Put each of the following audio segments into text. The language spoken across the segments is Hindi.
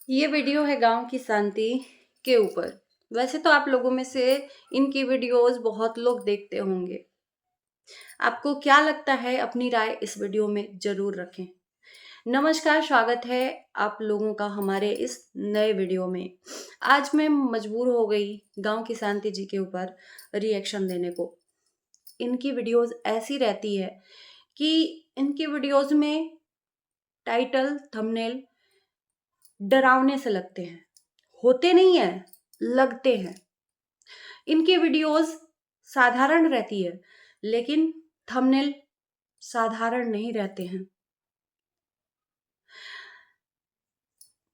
ये वीडियो है गाँव की शांति के ऊपर। वैसे तो आप लोगों में से इनकी वीडियोज़ बहुत लोग देखते होंगे। आपको क्या लगता है अपनी राय इस वीडियो में ज़रूर रखें। नमस्कार, स्वागत है आप लोगों का हमारे इस नए वीडियो में। आज मैं मजबूर हो गई गाँव की शांति जी के ऊपर रिएक्शन देने को। इनकी वीडियोज़ ऐसी रहती है कि इनकी वीडियोज़ में टाइटल, थंबनेल डरावने से लगते हैं। होते नहीं हैं, लगते हैं। इनकी वीडियोस साधारण रहती है, लेकिन थंबनेल साधारण नहीं रहते हैं।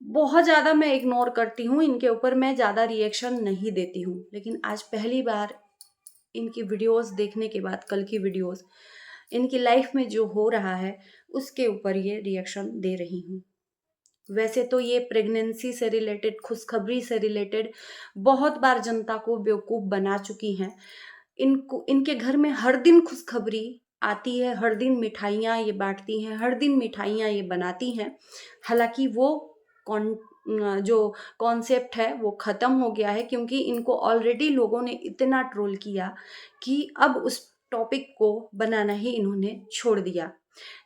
बहुत ज़्यादा मैं इग्नोर करती हूँ, इनके ऊपर मैं ज़्यादा रिएक्शन नहीं देती हूँ। लेकिन आज पहली बार इनकी वीडियोस देखने के बाद, कल की वीडियोस, इनकी लाइफ में जो हो रहा है, उसके ऊपर ये रिएक्शन दे रही हूँ। वैसे तो ये प्रेगनेंसी से रिलेटेड, खुशखबरी से रिलेटेड बहुत बार जनता को बेवकूफ़ बना चुकी हैं। इनको इनके घर में हर दिन खुशखबरी आती है, हर दिन मिठाइयाँ ये बाँटती हैं, हर दिन मिठाइयाँ ये बनाती हैं। हालाँकि वो कॉन जो कॉन्सेप्ट है वो ख़त्म हो गया है, क्योंकि इनको ऑलरेडी लोगों ने इतना ट्रोल किया कि अब उस टॉपिक को बनाना ही इन्होंने छोड़ दिया।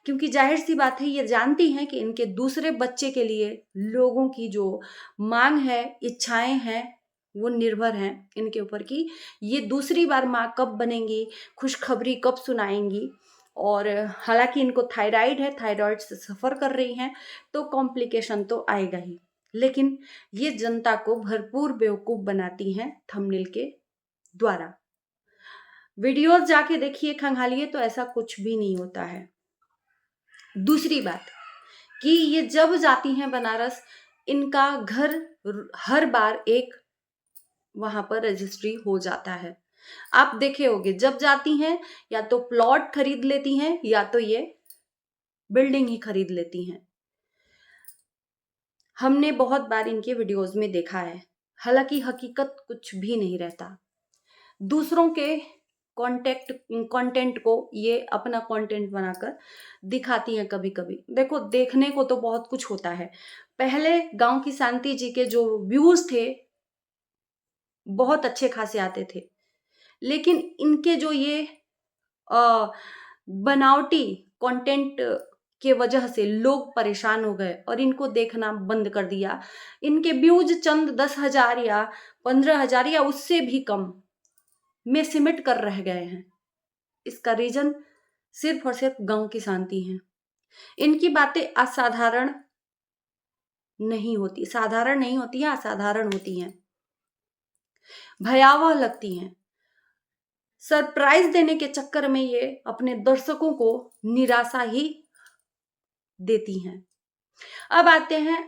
क्योंकि ज़ाहिर-सी बात है, ये जानती हैं कि इनके दूसरे बच्चे के लिए लोगों की जो माँग है, इच्छाएँ हैं, वो निर्भर हैं इनके ऊपर कि ये दूसरी बार माँ कब बनेंगी, खुशखबरी कब सुनाएँगी। और हालाँकि इनको थायराइड है, थायरॉइड से सफ़र कर रही हैं, तो कॉम्प्लिकेशन तो आएगा ही। लेकिन ये जनता को भरपूर बेवकूफ़ बनाती हैं थंबनेल के द्वारा। वीडियोज़ जाके देखिए, खंगालिए, तो ऐसा कुछ भी नहीं होता है। दूसरी बात कि ये जब जाती हैं बनारस, इनका घर हर बार एक वहाँ पर रजिस्ट्री हो जाता है। आप देखे होंगे, जब जाती हैं या तो प्लॉट खरीद लेती हैं या तो ये बिल्डिंग ही खरीद लेती हैं। हमने बहुत बार इनके वीडियोज़ में देखा है। हालाँकि हकीकत कुछ भी नहीं रहता। दूसरों के कंटेंट को ये अपना कंटेंट बनाकर दिखाती हैं कभी-कभी। देखो, देखने को तो बहुत कुछ होता है। पहले गाँव की शांति जी के जो व्यूज़ थे, बहुत अच्छे खासे आते थे। लेकिन इनके जो ये अ, बनावटी कंटेंट के वजह से लोग परेशान हो गए और इनको देखना बंद कर दिया। इनके व्यूज़ चंद 10,000 या 15,000 या उससे भी कम में सिमट कर रह गए हैं। इसका रीज़न सिर्फ़ और सिर्फ़ गाँव की शांति है। इनकी बातें असाधारण नहीं होती, साधारण नहीं होती हैं, असाधारण होती हैं। भयावह लगती हैं। सरप्राइज़ देने के चक्कर में ये अपने दर्शकों को निराशा ही देती हैं। अब आते हैं,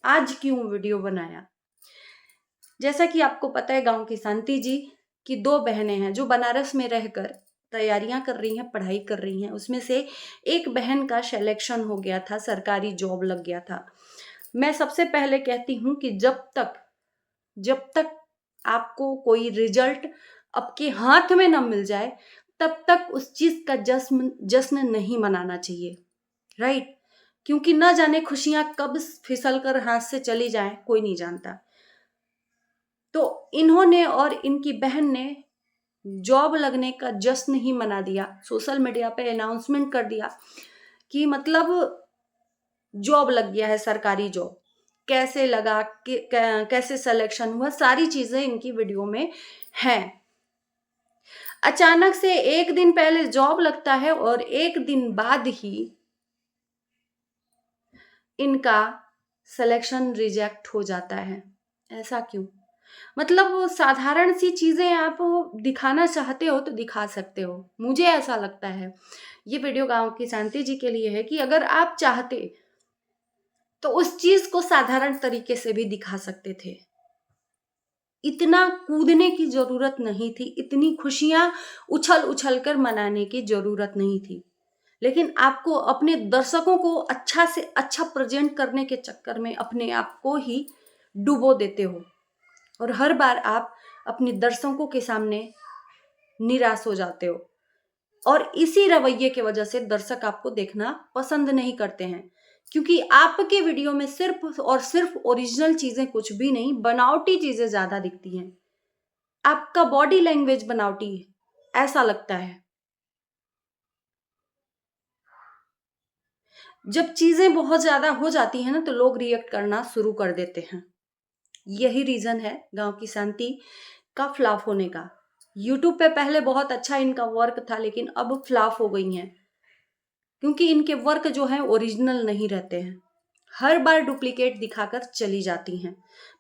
आज क्यों वीडियो बनाया? जैसा कि आपको पता है, गाँव की शांति जी की 2 बहनें हैं जो बनारस में रहकर तैयारियाँ कर रही हैं, पढ़ाई कर रही हैं। उसमें से एक बहन का सिलेक्शन हो गया था, सरकारी जॉब लग गया था। मैं सबसे पहले कहती हूँ कि जब तक आपको कोई रिजल्ट आपके हाथ में ना मिल जाए, तब तक उस चीज़ का जश्न जश्न नहीं मनाना चाहिए, राइट? क्योंकि ना जाने खुशियाँ कब फिसल कर हाथ से चली जाएँ, कोई नहीं जानता। तो इन्होंने और इनकी बहन ने जॉब लगने का जश्न ही मना दिया। सोशल मीडिया पे अनाउंसमेंट कर दिया कि मतलब जॉब लग गया है, सरकारी जॉब। कैसे लगा, कैसे सिलेक्शन हुआ, सारी चीज़ें इनकी वीडियो में हैं। अचानक से 1 दिन पहले जॉब लगता है और 1 दिन बाद ही इनका सिलेक्शन रिजेक्ट हो जाता है। ऐसा क्यों? मतलब वो साधारण सी चीज़ें आप दिखाना चाहते हो तो दिखा सकते हो। मुझे ऐसा लगता है, ये वीडियो गाँव की शांति जी के लिए है कि अगर आप चाहते तो उस चीज़ को साधारण तरीके से भी दिखा सकते थे। इतना कूदने की ज़रूरत नहीं थी, इतनी खुशियाँ उछल-उछल कर मनाने की ज़रूरत नहीं थी। लेकिन आपको अपने दर्शकों को अच्छा से अच्छा प्रेज़ेंट करने के चक्कर में अपने आप को ही डुबो देते हो और हर बार आप अपने दर्शकों के सामने निराश हो जाते हो। और इसी रवैये की वजह से दर्शक आपको देखना पसंद नहीं करते हैं, क्योंकि आपके वीडियो में सिर्फ और सिर्फ ओरिजिनल चीजें कुछ भी नहीं, बनावटी चीजें ज्यादा दिखती हैं। आपका बॉडी लैंग्वेज बनावटी है, ऐसा लगता है। जब चीजें बहुत ज्यादा हो जाती हैं ना, तो लोग रिएक्ट करना शुरू कर देते हैं। यही रीजन है गांव की शांति का फ्लॉप होने का। यूट्यूब पे पहले बहुत अच्छा इनका वर्क था, लेकिन अब फ्लॉप हो गई हैं, क्योंकि इनके वर्क जो है ओरिजिनल नहीं रहते हैं। हर बार डुप्लीकेट दिखाकर चली जाती हैं।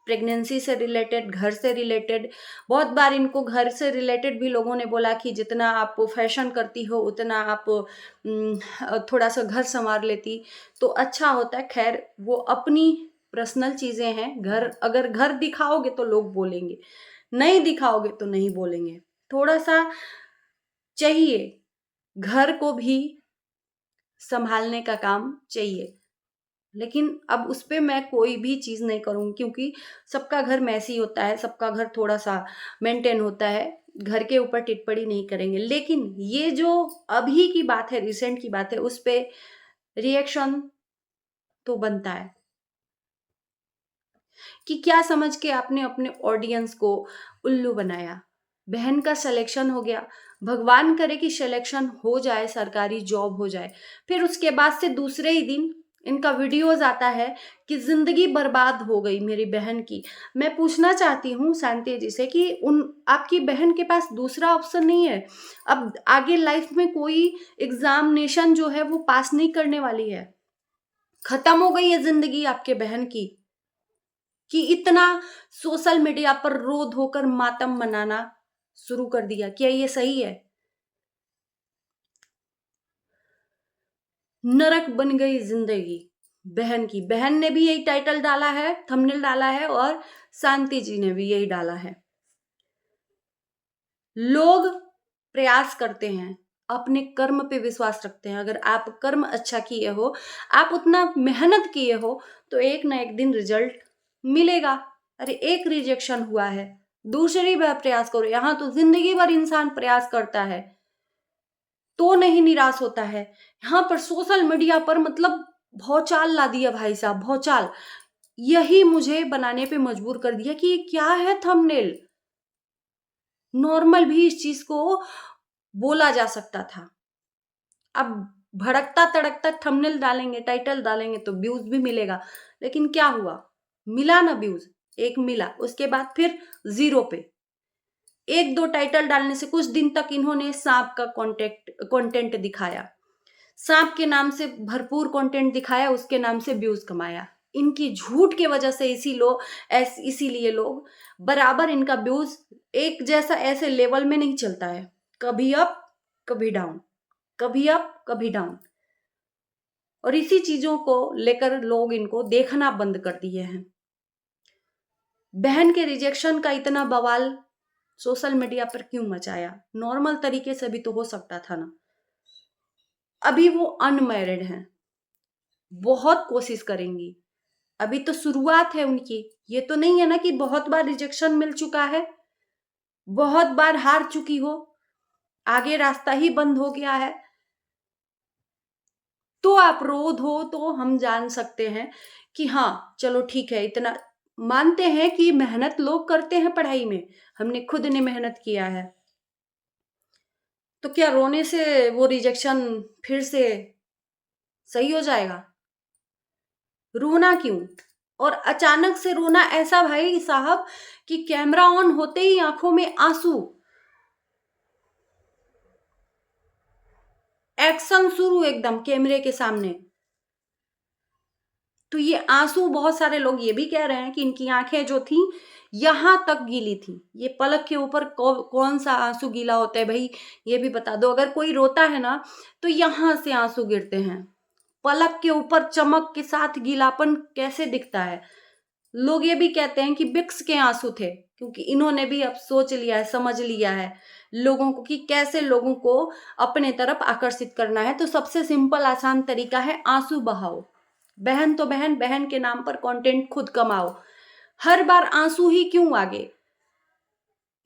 प्रेगनेंसी से रिलेटेड, घर से रिलेटेड, बहुत बार इनको घर से रिलेटेड भी लोगों ने बोला कि जितना आप फैशन करती हो उतना आप थोड़ा सा घर संवार लेती तो अच्छा होता है। खैर, वो अपनी पर्सनल चीजें हैं। घर, अगर घर दिखाओगे तो लोग बोलेंगे, नहीं दिखाओगे तो नहीं बोलेंगे। थोड़ा सा चाहिए, घर को भी संभालने का काम चाहिए। लेकिन अब उस पे मैं कोई भी चीज नहीं करूंगी, क्योंकि सबका घर मैसी होता है, सबका घर थोड़ा सा मेंटेन होता है। घर के ऊपर टिप्पणी नहीं करेंगे। लेकिन ये जो अभी की बात है, रिसेंट की बात है, उस पे रिएक्शन तो बनता है कि क्या समझ के आपने अपने ऑडियंस को उल्लू बनाया। बहन का सिलेक्शन हो गया, भगवान करे कि सिलेक्शन हो जाए, सरकारी जॉब हो जाए, फिर उसके बाद से दूसरे ही दिन इनका वीडियोज आता है कि जिंदगी बर्बाद हो गई मेरी बहन की। मैं पूछना चाहती हूँ शांति जी से कि उन आपकी बहन के पास दूसरा ऑप्शन नहीं है? अब आगे लाइफ में कोई एग्जामिनेशन जो है वो पास नहीं करने वाली है, खत्म हो गई है जिंदगी आपके बहन की, कि इतना सोशल मीडिया पर रो धोकर मातम मनाना शुरू कर दिया। क्या ये सही है? नरक बन गई जिंदगी बहन की। बहन ने भी यही टाइटल डाला है, थंबनेल डाला है, और शांति जी ने भी यही डाला है। लोग प्रयास करते हैं, अपने कर्म पे विश्वास रखते हैं। अगर आप कर्म अच्छा किए हो, आप उतना मेहनत किए हो, तो एक ना एक दिन रिजल्ट मिलेगा। अरे एक रिजेक्शन हुआ है, दूसरी बार प्रयास करो। यहां तो जिंदगी भर इंसान प्रयास करता है तो नहीं निराश होता है। यहाँ पर सोशल मीडिया पर मतलब भौचाल ला दिया भाई साहब, भौचाल। यही मुझे बनाने पे मजबूर कर दिया कि ये क्या है थंबनेल। नॉर्मल भी इस चीज को बोला जा सकता था। अब भड़कता तड़कता थंबनेल डालेंगे, टाइटल डालेंगे तो व्यूज भी मिलेगा। लेकिन क्या हुआ? मिला ना व्यूज, एक मिला, उसके बाद फिर जीरो पे। एक दो टाइटल डालने से कुछ दिन तक इन्होंने सांप का कंटेंट दिखाया, सांप के नाम से भरपूर कंटेंट दिखाया, उसके नाम से व्यूज कमाया। इनकी झूठ के वजह से इसीलिए लोग बराबर, इनका व्यूज एक जैसा ऐसे लेवल में नहीं चलता है, कभी अप कभी डाउन, कभी अप कभी डाउन। और इसी चीजों को लेकर लोग इनको देखना बंद कर दिए हैं। बहन के रिजेक्शन का इतना बवाल सोशल मीडिया पर क्यों मचाया? नॉर्मल तरीके से भी तो हो सकता था ना। अभी वो अनमैरिड हैं, बहुत कोशिश करेंगी। अभी तो शुरुआत है उनकी। ये तो नहीं है ना कि बहुत बार रिजेक्शन मिल चुका है, बहुत बार हार चुकी हो, आगे रास्ता ही बंद हो गया है। तो आप रो दो तो हम जान सकते हैं कि हाँ चलो ठीक है, इतना मानते हैं कि मेहनत लोग करते हैं पढ़ाई में, हमने खुद ने मेहनत किया है। तो क्या रोने से वो रिजेक्शन फिर से सही हो जाएगा? रोना क्यों? और अचानक से रोना ऐसा भाई साहब कि कैमरा ऑन होते ही आंखों में आंसू, एक्शन शुरू एकदम कैमरे के सामने। तो ये आंसू, बहुत सारे लोग ये भी कह रहे हैं कि इनकी आंखें जो थी यहां तक गीली थी। ये पलक के ऊपर कौन सा आंसू गीला होता है भाई, ये भी बता दो। अगर कोई रोता है ना तो यहां से आंसू गिरते हैं, पलक के ऊपर चमक के साथ गीलापन कैसे दिखता है? लोग ये भी कहते हैं कि बिक्स के आंसू थे, क्योंकि इन्होंने भी अब सोच लिया है, समझ लिया है लोगों को कि कैसे लोगों को अपने तरफ आकर्षित करना है। तो सबसे सिंपल आसान तरीका है आंसू बहाओ। बहन तो बहन, बहन के नाम पर कंटेंट खुद कमाओ। हर बार आंसू ही क्यों आगे?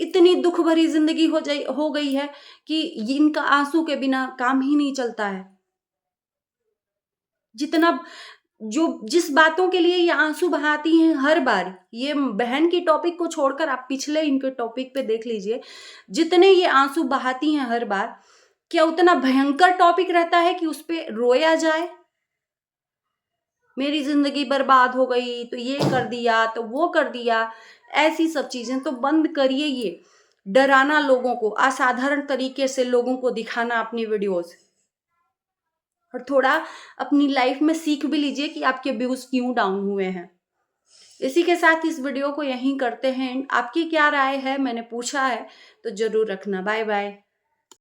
इतनी दुख भरी जिंदगी हो गई है कि इनका आंसू के बिना काम ही नहीं चलता है। जितना जो जिस बातों के लिए ये आंसू बहाती हैं हर बार, ये बहन की टॉपिक को छोड़कर आप पिछले इनके टॉपिक पे देख लीजिए, जितने ये आंसू बहाती हैं हर बार, क्या उतना भयंकर टॉपिक रहता है कि उस पे रोया जाए? मेरी जिंदगी बर्बाद हो गई, तो ये कर दिया, तो वो कर दिया, ऐसी सब चीजें तो बंद करिए। ये डराना लोगों को, असाधारण तरीके से लोगों को दिखाना अपनी वीडियोस, और थोड़ा अपनी लाइफ में सीख भी लीजिए कि आपके व्यूज क्यों डाउन हुए हैं। इसी के साथ इस वीडियो को यहीं करते हैं। आपकी क्या राय है, मैंने पूछा है, तो जरूर रखना। Bye bye.